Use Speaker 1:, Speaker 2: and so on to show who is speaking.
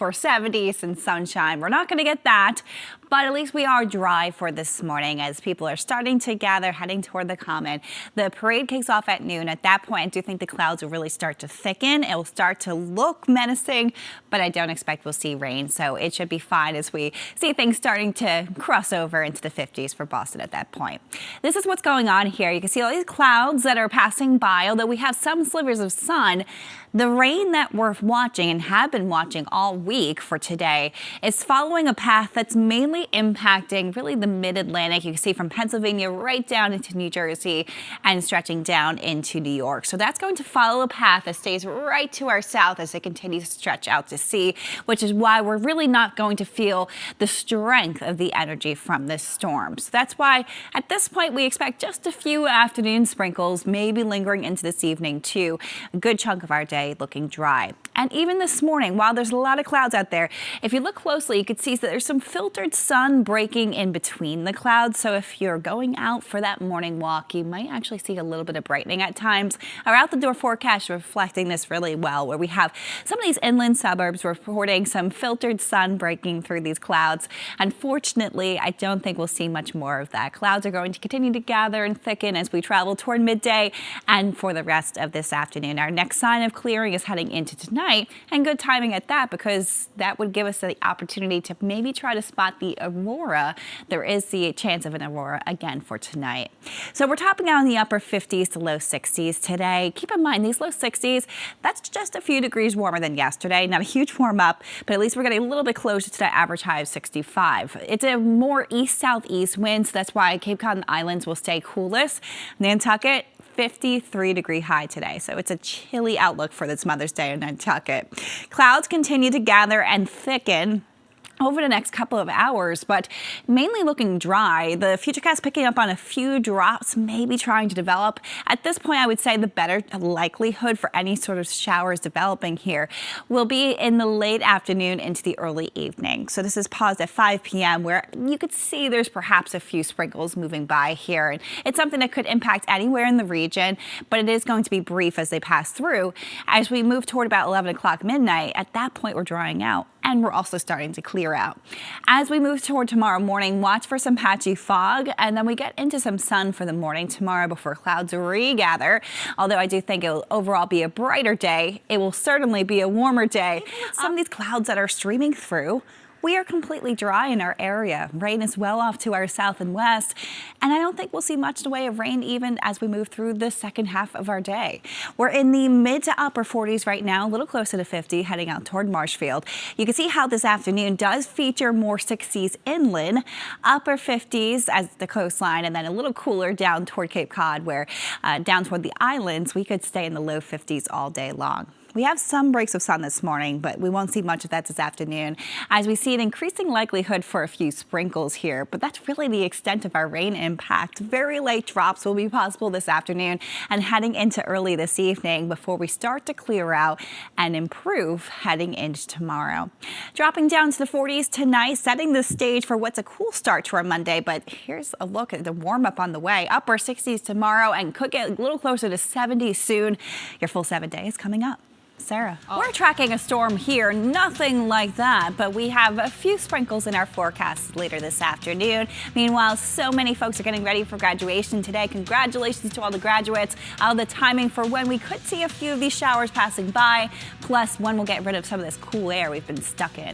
Speaker 1: for 70s and sunshine. We're not going to get that, but at least we are dry for this morning as people are starting to gather, heading toward the Common. The parade kicks off at noon. At that point, I do think the clouds will really start to thicken. It will start to look menacing, but I don't expect we'll see rain, so it should be fine as we see things starting to cross over into the 50s for Boston at that point. This is what's going on here. You can see all these clouds that are passing by, although we have some slivers of sun. The rain that we're watching and have been watching all week for today is following a path that's mainly impacting really the mid-Atlantic. You can see from Pennsylvania right down into New Jersey and stretching down into New York. So that's going to follow a path that stays right to our south as it continues to stretch out to sea, which is why we're really not going to feel the strength of the energy from this storm. So that's why at this point we expect just a few afternoon sprinkles, maybe lingering into this evening too. A good chunk of our day looking dry. And even this morning, while there's a lot of clouds out there, if you look closely, you can see that there's some filtered sun breaking in between the clouds. So if you're going out for that morning walk, you might actually see a little bit of brightening at times. Our out the door forecast reflecting this really well, where we have some of these inland suburbs reporting some filtered sun breaking through these clouds. Unfortunately, I don't think we'll see much more of that. Clouds are going to continue to gather and thicken as we travel toward midday and for the rest of this afternoon. Our next sign of clearing is heading into tonight, and good timing at that, because that would give us the opportunity to maybe try to spot the aurora. There is the chance of an aurora again for tonight. So we're topping out in the upper 50s to low 60s today. Keep in mind, these low 60s, that's just a few degrees warmer than yesterday. Not a huge warm up, but at least we're getting a little bit closer to that average high of 65. It's a more east-southeast wind, so that's why Cape Cod Islands will stay coolest. Nantucket, 53-degree high today, so it's a chilly outlook for this Mother's Day in Nantucket. Clouds continue to gather and thicken over the next couple of hours, but mainly looking dry. The futurecast picking up on a few drops, maybe trying to develop. At this point, I would say the better likelihood for any sort of showers developing here will be in the late afternoon into the early evening. So this is paused at 5 p.m. where you could see there's perhaps a few sprinkles moving by here. And it's something that could impact anywhere in the region, but it is going to be brief as they pass through. As we move toward about 11 o'clock midnight, at that point we're drying out, and we're also starting to clear out. As we move toward tomorrow morning, watch for some patchy fog, and then we get into some sun for the morning tomorrow before clouds regather. Although I do think it will overall be a brighter day, it will certainly be a warmer day. Some of these clouds that are streaming through, we are completely dry in our area. Rain is well off to our south and west, and I don't think we'll see much in the way of rain even as we move through the second half of our day. We're in the mid to upper 40s right now, a little closer to 50, heading out toward Marshfield. You can see how this afternoon does feature more 60s inland, upper 50s as the coastline, and then a little cooler down toward Cape Cod, where down toward the islands, we could stay in the low 50s all day long. We have some breaks of sun this morning, but we won't see much of that this afternoon as we see an increasing likelihood for a few sprinkles here. But that's really the extent of our rain impact. Very late drops will be possible this afternoon and heading into early this evening before we start to clear out and improve heading into tomorrow. Dropping down to the 40s tonight, setting the stage for what's a cool start to our Monday. But here's a look at the warm up on the way. Upper 60s tomorrow and could get a little closer to 70 soon. Your full 7 days coming up. Sarah. We're tracking a storm here, nothing like that, but we have a few sprinkles in our forecast later this afternoon. Meanwhile, so many folks are getting ready for graduation today. Congratulations to all the graduates. The timing for when we could see a few of these showers passing by, plus when we'll get rid of some of this cool air we've been stuck in.